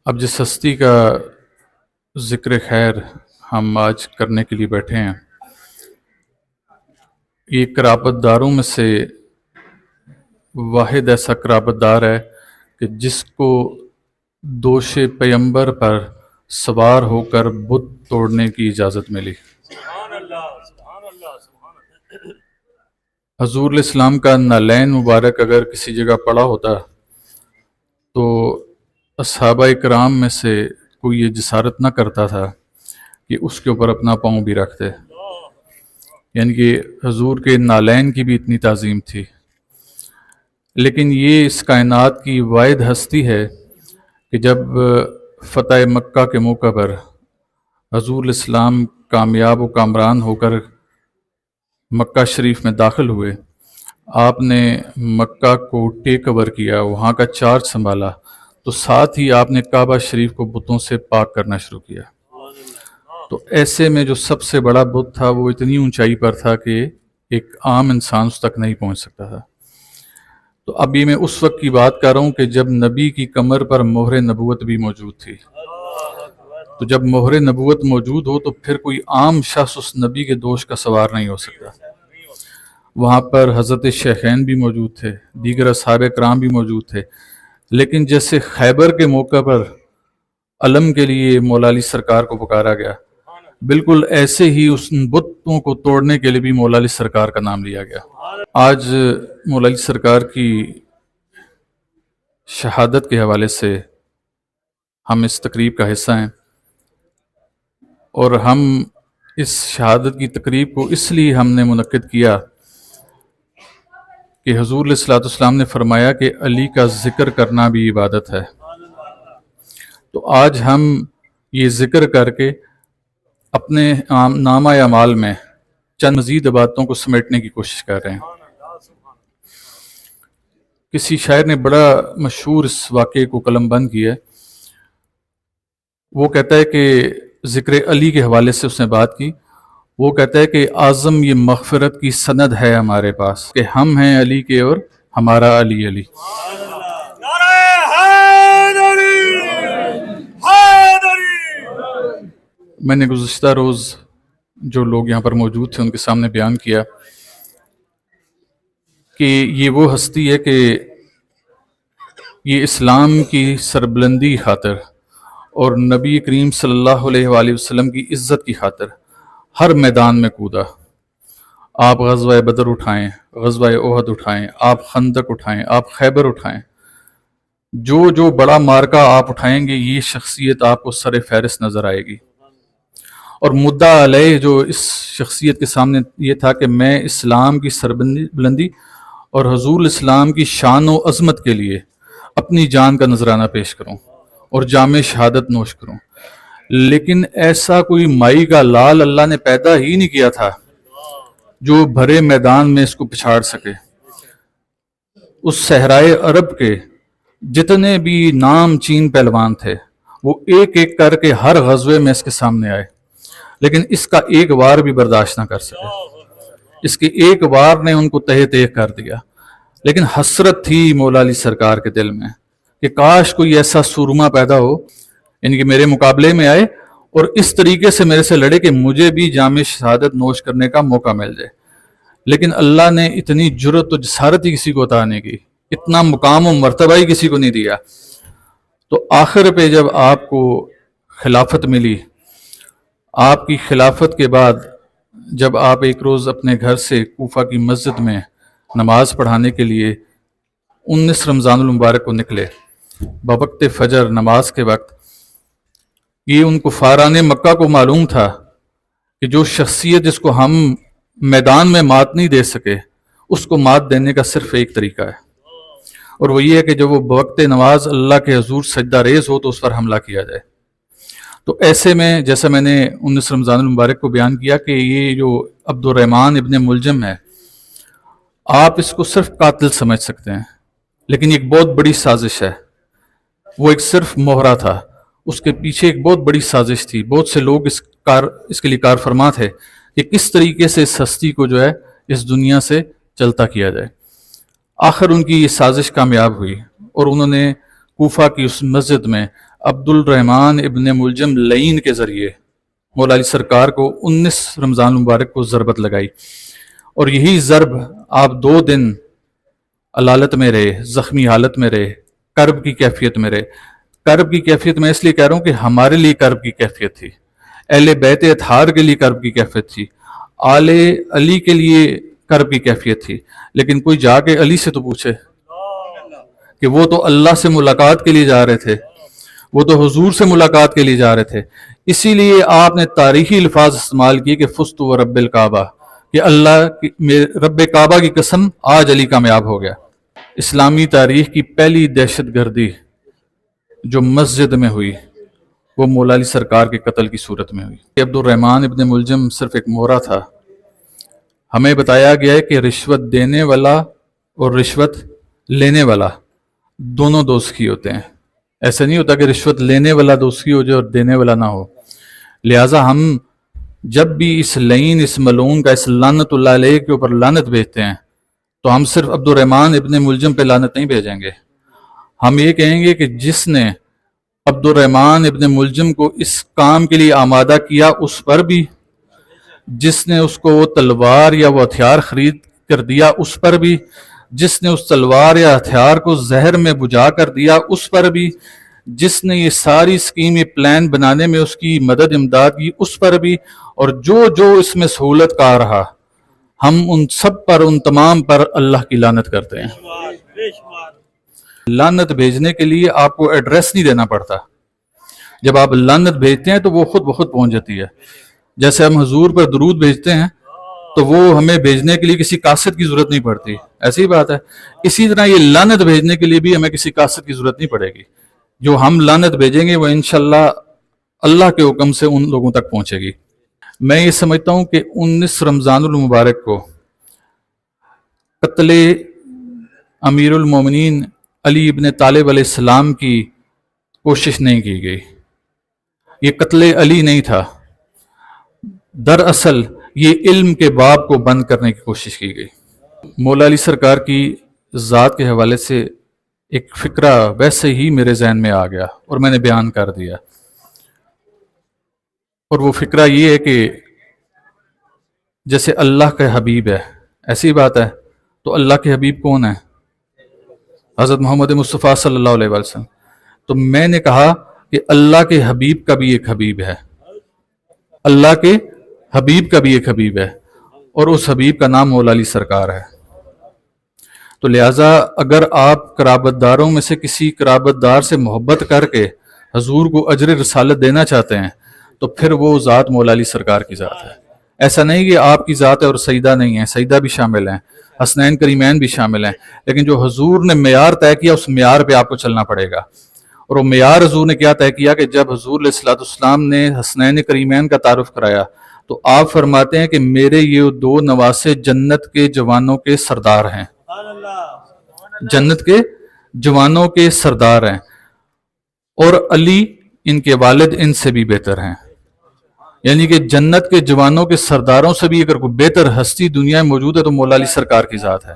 اب جس ہستی کا ذکر خیر ہم آج کرنے کے لیے بیٹھے ہیں، یہ قرابت داروں میں سے واحد ایسا قرابت دار ہے کہ جس کو دوش پیمبر پر سوار ہو کر بت توڑنے کی اجازت ملی۔ حضور علیہ السلام کا نالین مبارک اگر کسی جگہ پڑا ہوتا تو صحابہ کرام میں سے کوئی یہ جسارت نہ کرتا تھا کہ اس کے اوپر اپنا پاؤں بھی رکھ دے، یعنی کہ حضور کے نالین کی بھی اتنی تعظیم تھی۔ لیکن یہ اس کائنات کی واحد ہستی ہے کہ جب فتح مکہ کے موقع پر حضور علیہ السلام کامیاب و کامران ہو کر مکہ شریف میں داخل ہوئے، آپ نے مکہ کو ٹیک اوور کیا، وہاں کا چارج سنبھالا، تو ساتھ ہی آپ نے کعبہ شریف کو بتوں سے پاک کرنا شروع کیا۔ تو ایسے میں جو سب سے بڑا بت تھا وہ اتنی اونچائی پر تھا کہ ایک عام انسان اس تک نہیں پہنچ سکتا تھا۔ تو ابھی میں اس وقت کی بات کر رہا ہوں کہ جب نبی کی کمر پر مہر نبوت بھی موجود تھی۔ تو جب مہر نبوت موجود ہو تو پھر کوئی عام شخص اس نبی کے دوش کا سوار نہیں ہو سکتا۔ وہاں پر حضرت شیخین بھی موجود تھے، دیگر اصحاب کرام بھی موجود تھے، لیکن جیسے خیبر کے موقع پر علم کے لیے مولا علی سرکار کو پکارا گیا، بالکل ایسے ہی اس بتوں کو توڑنے کے لیے بھی مولا علی سرکار کا نام لیا گیا۔ آج مولا علی سرکار کی شہادت کے حوالے سے ہم اس تقریب کا حصہ ہیں، اور ہم اس شہادت کی تقریب کو اس لیے ہم نے منعقد کیا کہ حضور علیہ الصلوۃ والسلام نے فرمایا کہ علی کا ذکر کرنا بھی عبادت ہے۔ تو آج ہم یہ ذکر کر کے اپنے نامہ اعمال میں چند مزید عبادتوں کو سمیٹنے کی کوشش کر رہے ہیں۔ کسی شاعر نے بڑا مشہور اس واقعے کو قلم بند کیا ہے۔ وہ کہتا ہے کہ ذکر علی کے حوالے سے اس نے بات کی، وہ کہتا ہے کہ اعظم یہ مغفرت کی سند ہے ہمارے پاس کہ ہم ہیں علی کے اور ہمارا علی علی۔ میں نے گزشتہ روز جو لوگ یہاں پر موجود تھے ان کے سامنے بیان کیا کہ یہ وہ ہستی ہے کہ یہ اسلام کی سربلندی خاطر اور نبی کریم صلی اللہ علیہ وآلہ وسلم کی عزت کی خاطر ہر میدان میں کودا۔ آپ غزوہ بدر اٹھائیں، غزوہ احد اٹھائیں، آپ خندق اٹھائیں، آپ خیبر اٹھائیں، جو بڑا مارکہ آپ اٹھائیں گے یہ شخصیت آپ کو سر فہرست نظر آئے گی۔ اور مدعا علیہ جو اس شخصیت کے سامنے یہ تھا کہ میں اسلام کی سربلندی اور حضور اسلام کی شان و عظمت کے لیے اپنی جان کا نذرانہ پیش کروں اور جام شہادت نوش کروں، لیکن ایسا کوئی مائی کا لال اللہ نے پیدا ہی نہیں کیا تھا جو بھرے میدان میں اس کو پچھاڑ سکے۔ اس صحرائے عرب کے جتنے بھی نام چین پہلوان تھے وہ ایک ایک کر کے ہر غزوے میں اس کے سامنے آئے، لیکن اس کا ایک وار بھی برداشت نہ کر سکے۔ اس کے ایک وار نے ان کو تہہ تہہ کر دیا، لیکن حسرت تھی مولا علی سرکار کے دل میں کہ کاش کوئی ایسا سورما پیدا ہو، یعنی کہ میرے مقابلے میں آئے اور اس طریقے سے میرے سے لڑے کہ مجھے بھی جام شہادت نوش کرنے کا موقع مل جائے۔ لیکن اللہ نے اتنی جرت و جسارت ہی کسی کو عطا نہیں کی، اتنا مقام و مرتبہ ہی کسی کو نہیں دیا۔ تو آخر پہ جب آپ کو خلافت ملی، آپ کی خلافت کے بعد جب آپ ایک روز اپنے گھر سے کوفہ کی مسجد میں نماز پڑھانے کے لیے 19 رمضان المبارک کو نکلے بوقت فجر نماز کے وقت، یہ ان کفاران مکہ کو معلوم تھا کہ جو شخصیت جس کو ہم میدان میں مات نہیں دے سکے اس کو مات دینے کا صرف ایک طریقہ ہے، اور وہ یہ ہے کہ جب وہ بوقت نماز اللہ کے حضور سجدہ ریز ہو تو اس پر حملہ کیا جائے۔ تو ایسے میں جیسا میں نے 19 رمضان المبارک کو بیان کیا کہ یہ جو عبد الرحمن ابن ملجم ہے، آپ اس کو صرف قاتل سمجھ سکتے ہیں، لیکن ایک بہت بڑی سازش ہے۔ وہ ایک صرف مہرہ تھا، اس کے پیچھے ایک بہت بڑی سازش تھی، بہت سے لوگ اس کے لیے کار فرما تھے کہ کس طریقے سے اس ہستی کو جو ہے اس دنیا سے چلتا کیا جائے۔ آخر ان کی یہ سازش کامیاب ہوئی اور انہوں نے کوفہ کی اس مسجد میں عبد الرحمن ابن ملجم لعین کے ذریعے مولا علی سرکار کو 19 رمضان المبارک کو ضربت لگائی، اور یہی ضرب آپ 2 دن علالت میں رہے، زخمی حالت میں رہے، کرب کی کیفیت میں رہے۔ کرب کی کیفیت میں اس لیے کہہ رہا ہوں کہ ہمارے لیے کرب کی کیفیت تھی، اہل بیت اطہار کے لیے کرب کی کیفیت تھی، آل علی کے لیے کرب کی کیفیت تھی، لیکن کوئی جا کے علی سے تو پوچھے کہ وہ تو اللہ سے ملاقات کے لیے جا رہے تھے، وہ تو حضور سے ملاقات کے لیے جا رہے تھے۔ اسی لیے آپ نے تاریخی الفاظ استعمال کیے کہ فزت و رب الکعبہ، کہ رب کعبہ کی قسم آج علی کامیاب ہو گیا۔ اسلامی تاریخ کی پہلی دہشت گردی جو مسجد میں ہوئی وہ مولا علی سرکار کے قتل کی صورت میں ہوئی۔ عبد الرحمن ابن ملجم صرف ایک مورا تھا۔ ہمیں بتایا گیا ہے کہ رشوت دینے والا اور رشوت لینے والا دونوں دوزخی ہوتے ہیں۔ ایسا نہیں ہوتا کہ رشوت لینے والا دوزخی ہو جائے اور دینے والا نہ ہو۔ لہٰذا ہم جب بھی اس لعین، اس ملعون کا، اس لعنت اللہ علیہ کے اوپر لعنت بھیجتے ہیں تو ہم صرف عبد الرحمن ابن ملجم پہ لعنت نہیں بھیجیں گے، ہم یہ کہیں گے کہ جس نے عبد الرحمن ابن ملجم کو اس کام کے لیے آمادہ کیا اس پر بھی، جس نے اس کو وہ تلوار یا وہ ہتھیار خرید کر دیا اس پر بھی، جس نے اس تلوار یا ہتھیار کو زہر میں بجھا کر دیا اس پر بھی، جس نے یہ ساری اسکیم، یہ پلان بنانے میں اس کی مدد امداد کی اس پر بھی، اور جو اس میں سہولت کا رہا، ہم ان سب پر، ان تمام پر اللہ کی لعنت کرتے ہیں۔ لعنت بھیجنے کے لیے آپ کو ایڈریس نہیں دینا پڑتا، جب آپ لعنت بھیجتے ہیں تو وہ خود بخود پہنچ جاتی ہے۔ جیسے ہم حضور پر درود بھیجتے ہیں تو وہ ہمیں بھیجنے کے لیے کسی قاصد کی ضرورت نہیں پڑتی، ایسی ہی بات ہے۔ اسی طرح یہ لعنت بھیجنے کے لیے بھی ہمیں کسی قاصد کی ضرورت نہیں پڑے گی، جو ہم لعنت بھیجیں گے وہ انشاءاللہ اللہ کے حکم سے ان لوگوں تک پہنچے گی۔ میں یہ سمجھتا ہوں کہ 19 رمضان المبارک کو قتل امیر المومنین علی ابن طالب علیہ السلام کی کوشش نہیں کی گئی، یہ قتل علی نہیں تھا، دراصل یہ علم کے باب کو بند کرنے کی کوشش کی گئی۔ مولا علی سرکار کی ذات کے حوالے سے ایک فکرہ ویسے ہی میرے ذہن میں آ گیا اور میں نے بیان کر دیا، اور وہ فکرہ یہ ہے کہ جیسے اللہ کا حبیب ہے، ایسی بات ہے، تو اللہ کے حبیب کون ہے؟ حضرت محمد مصطفیٰ صلی اللہ علیہ وسلم۔ تو میں نے کہا کہ اللہ کے حبیب کا بھی ایک حبیب ہے، اللہ کے حبیب کا بھی ایک حبیب ہے، اور اس حبیب کا نام مولا علی سرکار ہے۔ تو لہٰذا اگر آپ قرابت داروں میں سے کسی قرابت دار سے محبت کر کے حضور کو اجر رسالت دینا چاہتے ہیں تو پھر وہ ذات مولا علی سرکار کی ذات ہے۔ ایسا نہیں کہ آپ کی ذات ہے اور سیدہ نہیں ہے، سیدہ بھی شامل ہیں، حسنین کریمین بھی شامل ہیں، لیکن جو حضور نے معیار طے کیا اس معیار پہ آپ کو چلنا پڑے گا۔ اور وہ معیار حضور نے کیا طے کیا کہ جب حضور علیہ الصلوۃ والسلام نے حسنین کریمین کا تعارف کرایا تو آپ فرماتے ہیں کہ میرے یہ 2 نواسے جنت کے جوانوں کے سردار ہیں، جنت کے جوانوں کے سردار ہیں، اور علی ان کے والد ان سے بھی بہتر ہیں۔ یعنی کہ جنت کے جوانوں کے سرداروں سے بھی اگر کوئی بہتر ہستی دنیا میں موجود ہے تو مولا علی سرکار کی ذات ہے۔